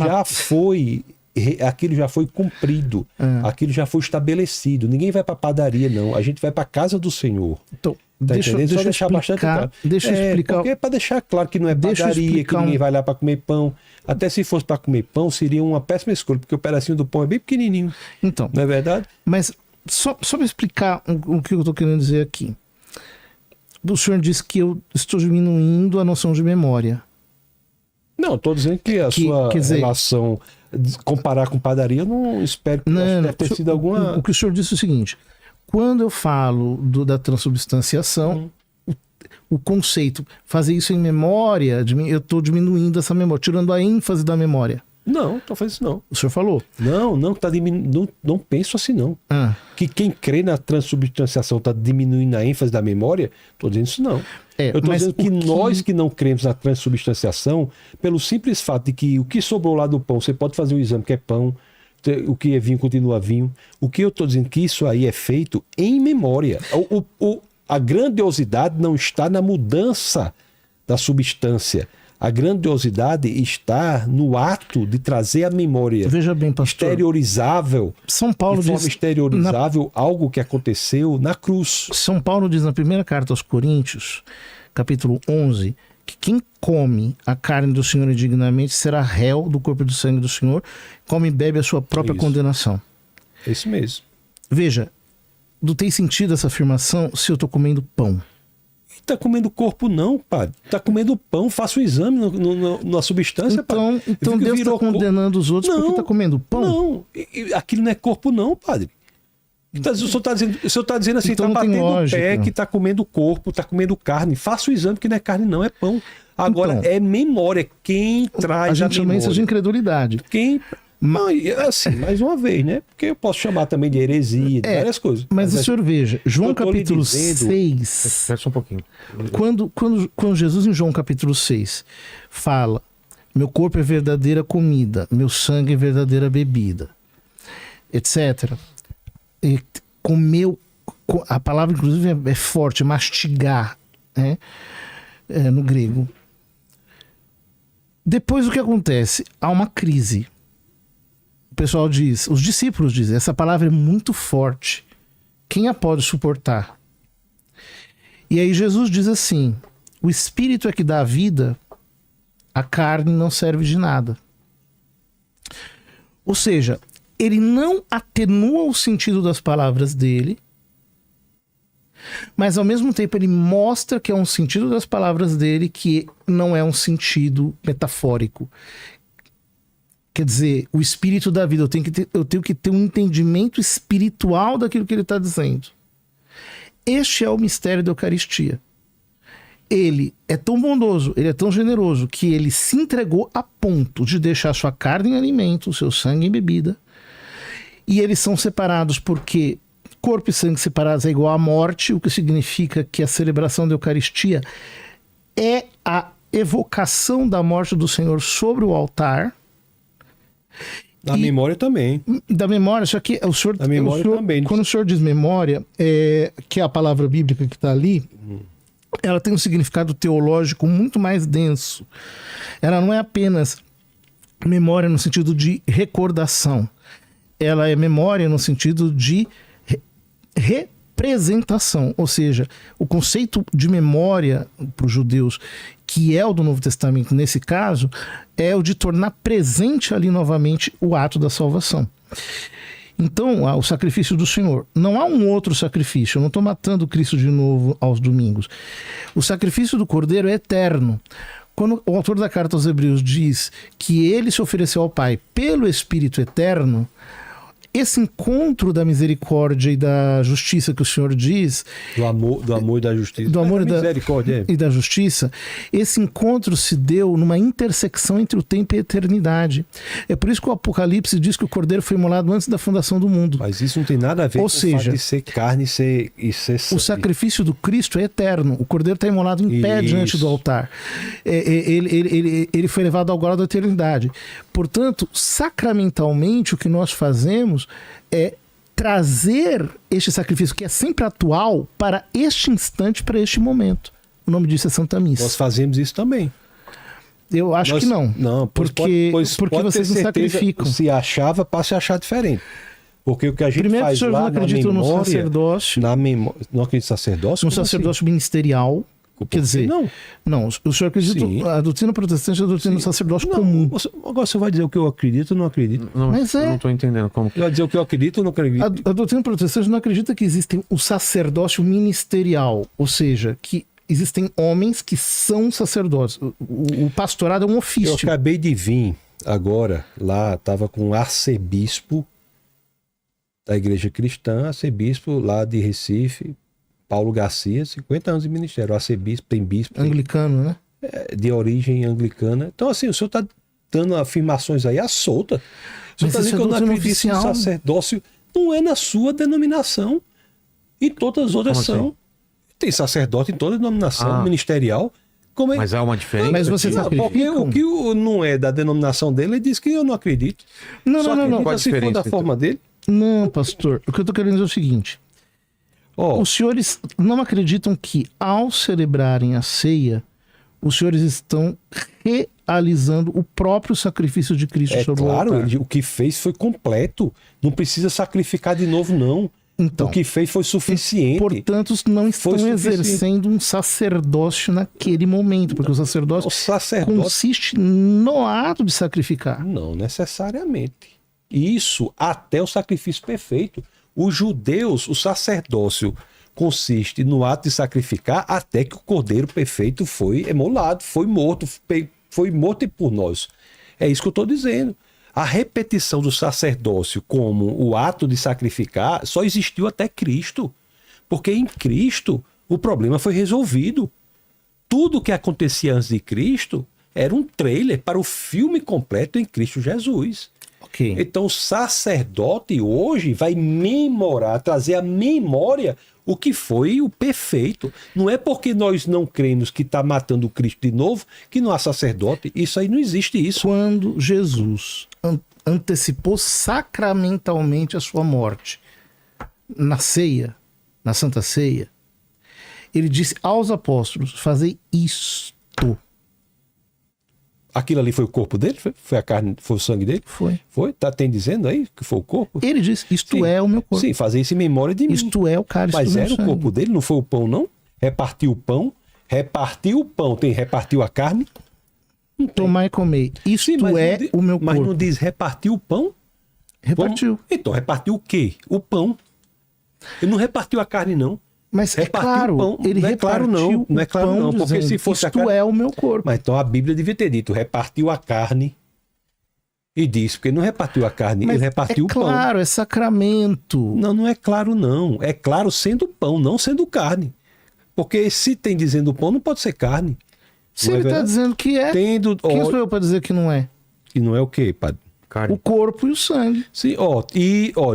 já foi cumprido, aquilo já foi estabelecido. Ninguém vai para a padaria, não. A gente vai para a casa do Senhor. Então, tá deixa eu deixar bastante claro. Deixa eu explicar. Porque é para deixar claro que não é padaria, que ninguém vai lá para comer pão. Até se fosse para comer pão, seria uma péssima escolha, porque o pedacinho do pão é bem pequenininho. Então, não é verdade? Mas só para explicar o que eu estou querendo dizer aqui. O senhor disse que eu estou diminuindo a noção de memória. Não, estou dizendo que a sua relação, comparar com padaria, eu não espero que deve ter sido alguma... O que o senhor disse é o seguinte, quando eu falo da transubstanciação, o conceito, fazer isso em memória, eu estou diminuindo essa memória, tirando a ênfase da memória. Não, estou fazendo isso não. O senhor falou? Não penso assim não. Que quem crê na transubstanciação está diminuindo a ênfase da memória, estou dizendo isso não. Eu estou dizendo que nós que não cremos na transubstanciação, pelo simples fato de que o que sobrou lá do pão, você pode fazer o exame que é pão, o que é vinho continua vinho. O que eu estou dizendo que isso aí é feito em memória. A grandiosidade não está na mudança da substância. A grandiosidade está no ato de trazer a memória. Veja bem, pastor, exteriorizável, São Paulo de forma exteriorizável, algo que aconteceu na cruz. São Paulo diz na primeira carta aos Coríntios, capítulo 11, que quem come a carne do Senhor indignamente será réu do corpo e do sangue do Senhor, come e bebe a sua própria condenação. É isso mesmo. Veja, não tem sentido essa afirmação se eu estou comendo pão. Está comendo corpo não, padre. Está comendo pão, faça o exame na substância, padre. Então Deus está condenando os outros porque está comendo pão? Não, aquilo não é corpo não, padre. O senhor está dizendo assim, está então batendo o pé que está comendo corpo, está comendo carne. Faça o exame que não é carne não, é pão. Agora, então, é memória. Quem traz a gente chama isso de incredulidade. Assim, mais uma vez, né? Porque eu posso chamar também de heresia, de várias coisas. Mas o senhor veja, João capítulo 6... Espera um pouquinho. Quando Jesus em João capítulo 6 fala, meu corpo é verdadeira comida, meu sangue é verdadeira bebida, etc. E comeu, a palavra inclusive é forte, mastigar, né? No grego. Depois o que acontece? Há uma crise. O pessoal diz, os discípulos dizem, essa palavra é muito forte. Quem a pode suportar? E aí Jesus diz assim, o espírito é que dá a vida, a carne não serve de nada. Ou seja, ele não atenua o sentido das palavras dele, mas ao mesmo tempo ele mostra que é um sentido das palavras dele que não é um sentido metafórico. Quer dizer, o espírito da vida, eu tenho que ter um entendimento espiritual daquilo que ele está dizendo. Este é o mistério da Eucaristia. Ele é tão bondoso, ele é tão generoso, que ele se entregou a ponto de deixar sua carne em alimento, seu sangue em bebida. E eles são separados porque corpo e sangue separados é igual à morte, o que significa que a celebração da Eucaristia é a evocação da morte do Senhor sobre o altar. Na memória também. Da memória, só que o senhor, Da memória também. quando o senhor diz memória, que é a palavra bíblica que está ali, ela tem um significado teológico muito mais denso. Ela não é apenas memória no sentido de recordação. Ela é memória no sentido de representação. Ou seja, o conceito de memória para os judeus, que é o do Novo Testamento nesse caso, é o de tornar presente ali novamente o ato da salvação. Então, o sacrifício do Senhor. Não há um outro sacrifício. Eu não estou matando Cristo de novo aos domingos. O sacrifício do Cordeiro é eterno. Quando o autor da carta aos Hebreus diz que ele se ofereceu ao Pai pelo Espírito eterno, esse encontro da misericórdia e da justiça que o Senhor diz... Do amor e da justiça. Do amor misericórdia. E da justiça. Esse encontro se deu numa intersecção entre o tempo e a eternidade. É por isso que o Apocalipse diz que o Cordeiro foi imolado antes da fundação do mundo. Mas isso não tem nada a ver com o fato de ser carne e ser sangue. O sacrifício do Cristo é eterno. O Cordeiro está imolado em pé diante do altar. Ele foi levado ao grau da eternidade. Portanto, sacramentalmente, o que nós fazemos é trazer este sacrifício, que é sempre atual, para este instante, para este momento. O nome disso é Santa Missa. Nós fazemos isso também. Eu acho que não. Não, porque vocês não sacrificam. Se achava, passa a achar diferente. Porque o que a gente Primeiro, faz que o senhor lá não acredita no sacerdócio. Não acredita no sacerdócio? No sacerdócio ministerial. Quer dizer, não, o senhor acredita. Sim. A doutrina protestante é a doutrina do sacerdócio comum. Agora você vai dizer o que eu acredito ou não acredito? Não, Mas eu não estou entendendo como que... Vai dizer o que eu acredito ou não acredito? A doutrina protestante não acredita que existem o sacerdócio ministerial, ou seja, que existem homens que são sacerdotes. O pastorado é um Eu ofício. acabei de vir agora, lá, estava com um arcebispo da igreja cristã, arcebispo lá de Recife, Paulo Garcia, 50 anos de ministério, arcebispo, tem bispo, Anglicano, né? de origem anglicana. Então, assim, o senhor está dando afirmações aí à solta. O senhor está dizendo que eu não acredito no sacerdócio. Não é na sua denominação. E todas as outras Como são. assim? Tem sacerdote em toda denominação ministerial. Como é... Mas há uma diferença? Mas você Não, porque o que não é da denominação dele, ele diz que eu não acredito. Não. Qual a Se for diferença, da então? forma dele. Não, pastor. O que eu estou querendo dizer é o seguinte. Os senhores não acreditam que, ao celebrarem a ceia, os senhores estão realizando o próprio sacrifício de Cristo sobre o altar. O que fez foi completo. Não precisa sacrificar de novo, não. Então, o que fez foi suficiente. Portanto, não estão exercendo um sacerdócio naquele momento, porque o sacerdócio consiste no ato de sacrificar. Não necessariamente. Isso até o sacrifício perfeito. Os judeus, o sacerdócio consiste no ato de sacrificar até que o cordeiro perfeito foi emolado, foi morto por nós. É isso que eu estou dizendo. A repetição do sacerdócio como o ato de sacrificar só existiu até Cristo. Porque em Cristo o problema foi resolvido. Tudo que acontecia antes de Cristo era um trailer para o filme completo em Cristo Jesus. Okay. Então o sacerdote hoje vai memorar, trazer à memória o que foi o perfeito. Não é porque nós não cremos que está matando o Cristo de novo que não há sacerdote. Isso aí não existe isso. Quando Jesus antecipou sacramentalmente a sua morte na ceia, na Santa Ceia, ele disse aos apóstolos: fazei isto. Aquilo ali foi o corpo dele? Foi a carne, foi o sangue dele? Foi. Foi? Tem dizendo aí que foi o corpo? Ele disse: isto Sim. é o meu corpo. Sim, fazer isso em memória de mim. Isto é o cálice do Mas meu era sangue. o corpo dele, não foi o pão, não? Repartiu o pão. Repartiu a carne. Tomar e comer. Isto Sim, mas é o meu Mas corpo. não diz repartiu o pão? Repartiu. Então, repartiu o quê? O pão. Ele não repartiu a carne, não. Mas Repartiu é claro, o pão. ele Não é claro, não. Não é claro, não. Porque dizendo, se fosse a isto carne... é o meu corpo. Mas então a Bíblia devia ter dito, repartiu a carne e disse, porque ele não repartiu a carne, Mas ele repartiu o pão. claro, é sacramento. Não é claro, não. É claro sendo pão, não sendo carne. Porque se tem dizendo pão, não pode ser carne. Se Não é ele está verdade? dizendo que é, Tendo, quem sou eu para dizer que não é? E não é o quê, padre? Carne. O corpo e o sangue. Sim,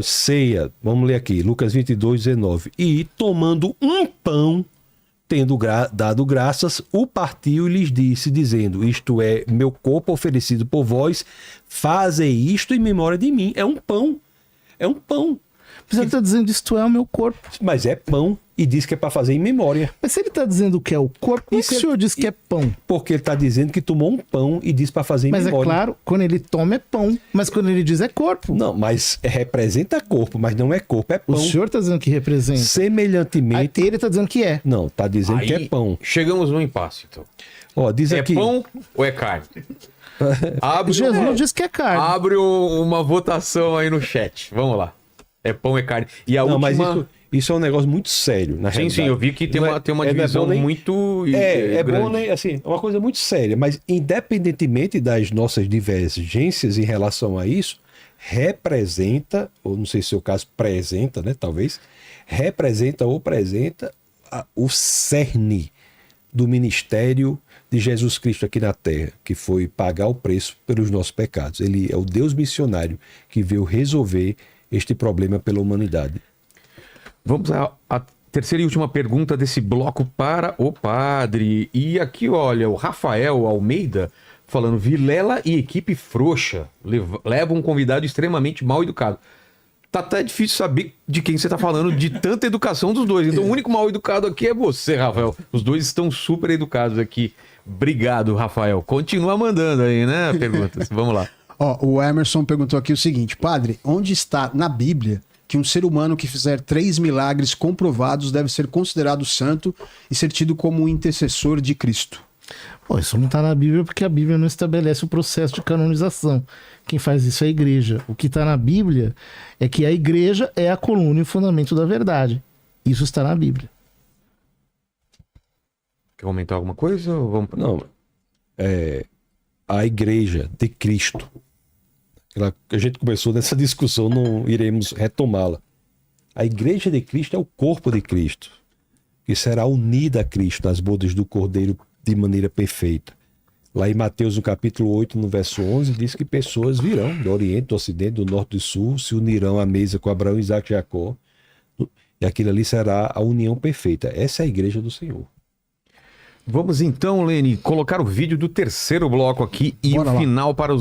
ceia, vamos ler aqui, Lucas 22, 19. E tomando um pão, tendo dado graças, o partiu e lhes disse, dizendo, isto é meu corpo oferecido por vós, fazei isto em memória de mim. É um pão. É um pão. Mas ele está dizendo, isto é o meu corpo. Mas é pão e diz que é para fazer em memória. Mas se ele está dizendo que é o corpo, como é que o senhor diz que é pão? Porque ele está dizendo que tomou um pão e diz para fazer em Mas memória. é claro, quando ele toma é pão. Mas quando ele diz é corpo. Não, mas representa corpo, mas não é corpo, é pão. O senhor está dizendo que representa. Semelhantemente... Aí ele está dizendo que é. Não, está dizendo que é pão. Chegamos no impasse, então. Ó, diz É aqui... pão ou é carne? Abre, Jesus diz que é carne. abre uma votação aí no chat. Vamos lá. É pão ou é carne? E a Não, última... mas isso é um negócio muito sério, na Sim, realidade. sim, eu vi que tem Não uma, tem uma não divisão bom nem- muito É grande. bom, né? Assim, é uma coisa muito séria, mas independentemente das nossas divergências em relação a isso, representa, ou não sei se é o caso apresenta, né? Talvez, representa ou apresenta o cerne do ministério de Jesus Cristo aqui na Terra, que foi pagar o preço pelos nossos pecados. Ele é o Deus missionário que veio resolver este problema pela humanidade. Vamos à terceira e última pergunta desse bloco para o padre. E aqui, olha, o Rafael Almeida falando, Vilela e equipe frouxa levam um convidado extremamente mal educado. Tá até difícil saber de quem você tá falando, de tanta educação dos dois. Então o único mal educado aqui é você, Rafael. Os dois estão super educados aqui. Obrigado, Rafael. Continua mandando aí, né, perguntas. Vamos lá. Ó, o Emerson perguntou aqui o seguinte, padre, onde está na Bíblia que um ser humano que fizer 3 milagres comprovados deve ser considerado santo e ser tido como um intercessor de Cristo? Pô, isso não está na Bíblia porque a Bíblia não estabelece o processo de canonização. Quem faz isso é a igreja. O que está na Bíblia é que a igreja é a coluna e o fundamento da verdade. Isso está na Bíblia. Quer comentar alguma coisa? Ou vamos... Não, a igreja de Cristo. A gente começou nessa discussão, não iremos retomá-la. A igreja de Cristo é o corpo de Cristo, que será unida a Cristo nas bodas do Cordeiro de maneira perfeita. Lá em Mateus, no capítulo 8, no verso 11, diz que pessoas virão do Oriente, do Ocidente, do Norte e do Sul, se unirão à mesa com Abraão, Isaac e Jacó, e aquilo ali será a união perfeita. Essa é a igreja do Senhor. Vamos então, Lene, colocar o vídeo do terceiro bloco aqui e Bora o lá. final para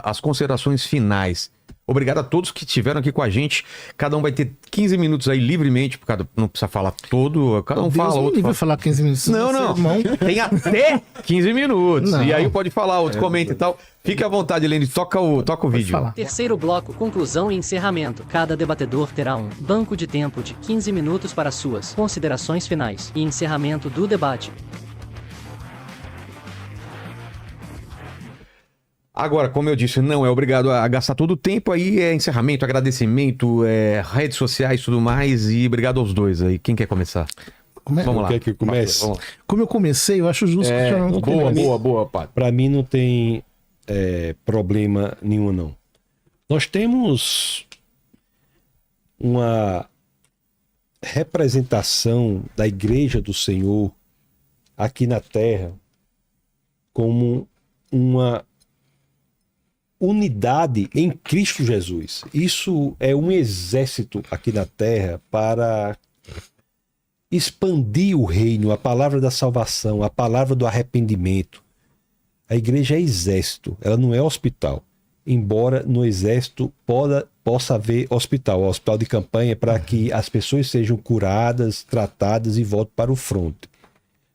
as considerações finais. Obrigado a todos que estiveram aqui com a gente. Cada um vai ter 15 minutos aí livremente, porque não precisa falar todo. Cada um fala, outro vai fala. falar 15 minutos. Não, não. Tem até 15 minutos. Não. E aí pode falar, outro comenta e tal. Fique à vontade, Lene. Toca o vídeo. falar. Terceiro bloco, conclusão e encerramento. Cada debatedor terá um banco de tempo de 15 minutos para suas considerações finais e encerramento do debate. Agora, como eu disse, não é obrigado a gastar todo o tempo. Aí é encerramento, agradecimento, redes sociais e tudo mais. E obrigado aos dois aí. Quem quer começar? Vamos lá. Quer que eu comece? Vamos lá. Como eu comecei, eu acho justo que o senhor não comece. Boa, padre. Para mim não tem problema nenhum, não. Nós temos uma representação da Igreja do Senhor aqui na Terra como uma unidade em Cristo Jesus. Isso é um exército aqui na Terra para expandir o reino, a palavra da salvação, a palavra do arrependimento. A igreja é exército, ela não é hospital. Embora no exército possa haver hospital de campanha para que as pessoas sejam curadas, tratadas e voltem para o fronte.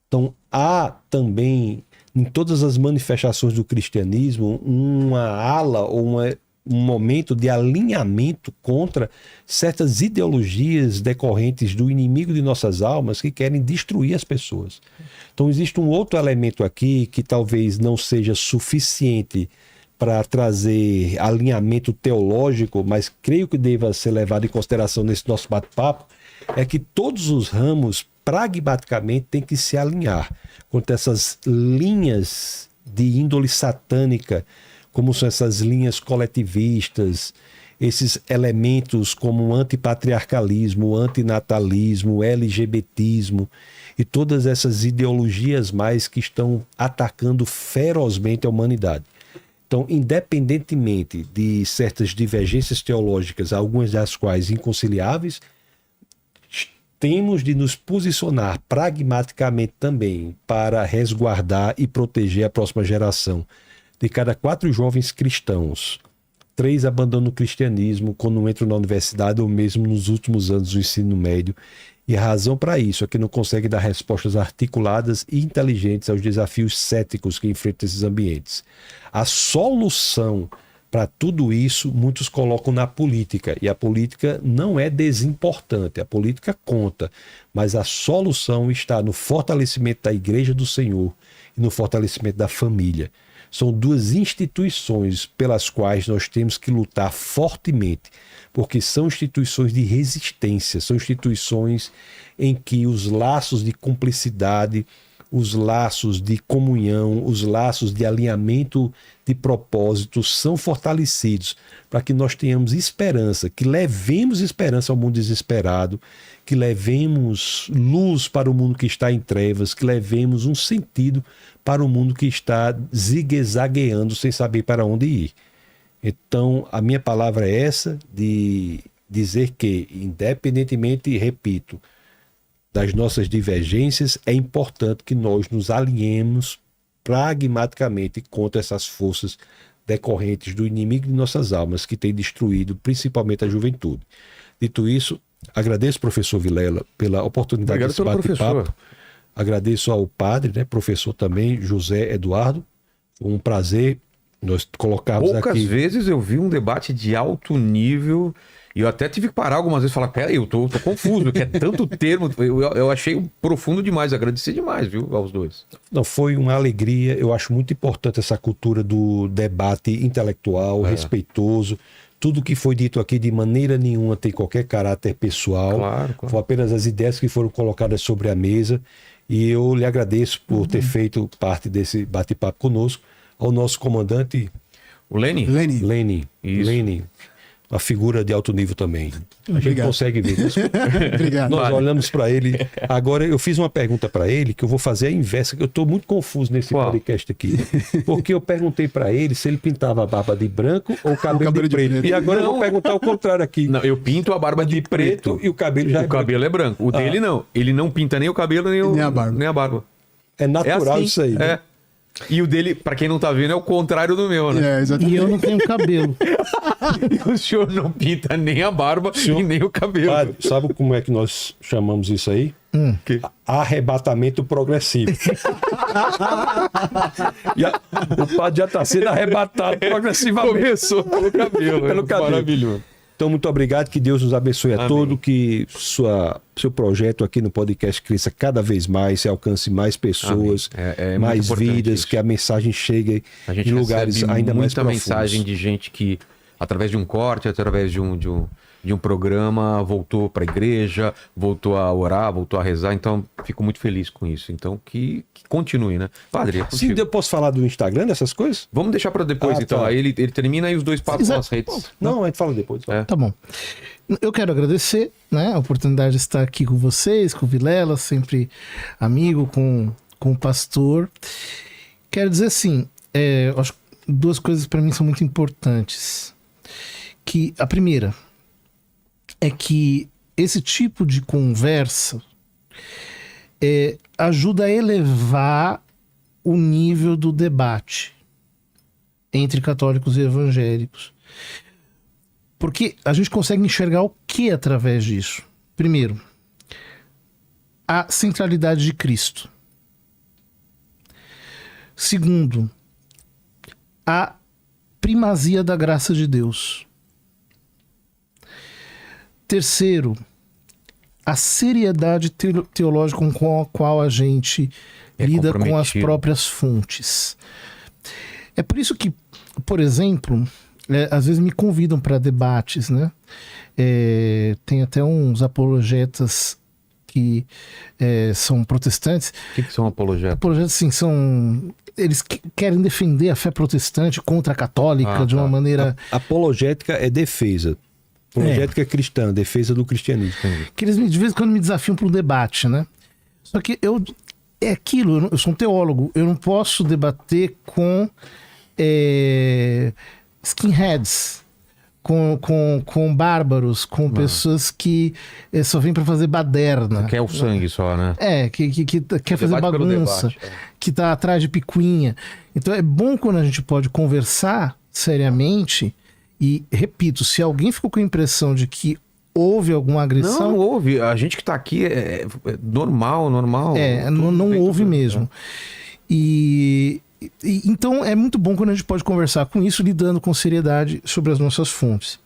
Então há também em todas as manifestações do cristianismo uma ala ou um momento de alinhamento contra certas ideologias decorrentes do inimigo de nossas almas que querem destruir as pessoas. Então existe um outro elemento aqui que talvez não seja suficiente para trazer alinhamento teológico, mas creio que deva ser levado em consideração nesse nosso bate-papo, é que todos os ramos pragmaticamente têm que se alinhar contra essas linhas de índole satânica, como são essas linhas coletivistas, esses elementos como o antipatriarcalismo, o antinatalismo, o LGBTismo e todas essas ideologias mais que estão atacando ferozmente a humanidade. Então, independentemente de certas divergências teológicas, algumas das quais inconciliáveis, temos de nos posicionar pragmaticamente também para resguardar e proteger a próxima geração. De cada 4 jovens cristãos, 3 abandonam o cristianismo quando entram na universidade ou mesmo nos últimos anos do ensino médio. E a razão para isso é que não conseguem dar respostas articuladas e inteligentes aos desafios céticos que enfrentam esses ambientes. A solução para tudo isso, muitos colocam na política, e a política não é desimportante, a política conta, mas a solução está no fortalecimento da Igreja do Senhor e no fortalecimento da família. São 2 instituições pelas quais nós temos que lutar fortemente, porque são instituições de resistência, são instituições em que os laços de cumplicidade, os laços de comunhão, os laços de alinhamento de propósitos são fortalecidos para que nós tenhamos esperança, que levemos esperança ao mundo desesperado, que levemos luz para o mundo que está em trevas, que levemos um sentido para o mundo que está zigue-zagueando sem saber para onde ir. Então, a minha palavra é essa, de dizer que, independentemente, repito, das nossas divergências, é importante que nós nos alinhemos pragmaticamente contra essas forças decorrentes do inimigo de nossas almas, que tem destruído principalmente a juventude. Dito isso, agradeço, professor Vilela, pela oportunidade desse bate-papo. Agradeço ao padre, né, professor também, José Eduardo. Um prazer nós colocarmos aqui. Poucas vezes eu vi um debate de alto nível e eu até tive que parar algumas vezes e falar, peraí, eu tô confuso, porque é tanto termo. Eu achei profundo demais, agradecer demais, viu, aos dois. Não, foi uma alegria. Eu acho muito importante essa cultura do debate intelectual, respeitoso. Tudo que foi dito aqui de maneira nenhuma tem qualquer caráter pessoal. Claro. Foi apenas as ideias que foram colocadas sobre a mesa. E eu lhe agradeço por ter feito parte desse bate-papo conosco. Ao nosso comandante... O Leni? Leni. Isso. Leni. Uma figura de alto nível também. A gente consegue ver. Obrigado. Nós olhamos para ele. Agora, eu fiz uma pergunta para ele que eu vou fazer a inversa, que eu estou muito confuso nesse podcast aqui. Porque eu perguntei para ele se ele pintava a barba de branco ou o cabelo de preto. E agora eu vou perguntar o contrário aqui. Não, eu pinto a barba de preto. E o cabelo já é O cabelo é branco. O dele não. Ele não pinta nem o cabelo nem a barba. Nem a barba. É natural assim, isso aí. Né? É. E o dele, pra quem não tá vendo, é o contrário do meu, né? É, exatamente. E eu não tenho cabelo. E o senhor não pinta nem a barba e nem o cabelo. Padre, sabe como é que nós chamamos isso aí? Arrebatamento progressivo. O padre já está sendo arrebatado progressivamente. Começou pelo cabelo. Pelo cabelo. Maravilhoso. Então, muito obrigado, que Deus nos abençoe a todos, que seu projeto aqui no podcast cresça cada vez mais, se alcance mais pessoas, mais vidas, isso. Que a mensagem chegue em lugares ainda mais profundos. Muita mensagem de gente que, através de um corte, através de um programa, voltou para a igreja, voltou a orar, voltou a rezar. Então, fico muito feliz com isso. Então, que continue, né? Padre, é contigo. Sim, eu posso falar do Instagram, dessas coisas? Vamos deixar para depois, então. Tá. Aí ele termina e os dois papos nas redes. Não, a gente fala depois. Tá bom. Eu quero agradecer, né, a oportunidade de estar aqui com vocês, com o Vilela, sempre amigo, com o pastor. Quero dizer assim, acho que 2 coisas para mim são muito importantes. Que a primeira é que esse tipo de conversa ajuda a elevar o nível do debate entre católicos e evangélicos. Porque a gente consegue enxergar o que através disso? Primeiro, a centralidade de Cristo. Segundo, a primazia da graça de Deus. Terceiro, a seriedade teológica com a qual a gente lida com as próprias fontes. É por isso que, por exemplo, às vezes me convidam para debates, né? Tem até uns apologetas que são protestantes. O que são apologetas? Apologetas, sim, são... Eles querem defender a fé protestante contra a católica de uma maneira... Apologética é defesa. Apologética cristã, defesa do cristianismo. Que eles de vez em quando me desafiam para um debate, né? Só que é aquilo, eu sou um teólogo, eu não posso debater com skinheads, com bárbaros, com pessoas que só vêm para fazer baderna. Quer o sangue só, né? Que quer fazer debate pelo bagunça, debate, que tá atrás de picuinha. Então é bom quando a gente pode conversar seriamente e, repito, se alguém ficou com a impressão de que houve alguma agressão... Não houve. A gente que tá aqui é normal. Não houve mesmo. Então é muito bom quando a gente pode conversar com isso, lidando com seriedade sobre as nossas fontes.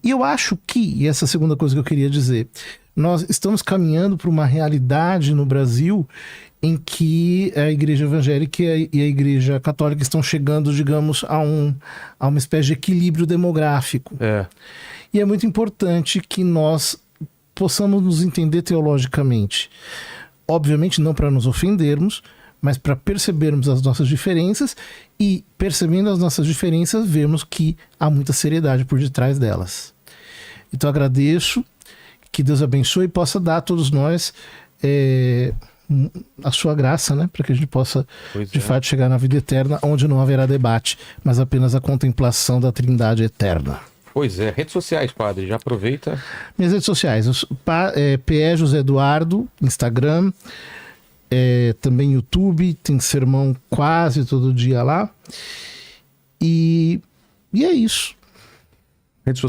E eu acho que, e essa é a segunda coisa que eu queria dizer, nós estamos caminhando para uma realidade no Brasil em que a igreja evangélica e a igreja católica estão chegando, digamos, a uma espécie de equilíbrio demográfico. E é muito importante que nós possamos nos entender teologicamente. Obviamente não para nos ofendermos, mas para percebermos as nossas diferenças e, percebendo as nossas diferenças, vermos que há muita seriedade por detrás delas. Então agradeço, que Deus abençoe e possa dar a todos nós a sua graça, né? Para que a gente possa, de fato, chegar na vida eterna, onde não haverá debate, mas apenas a contemplação da Trindade eterna. Pois é. Redes sociais, padre, já aproveita. Minhas redes sociais, PE José Eduardo, Instagram, também YouTube, tem sermão quase todo dia lá. E é isso. Redes sociais.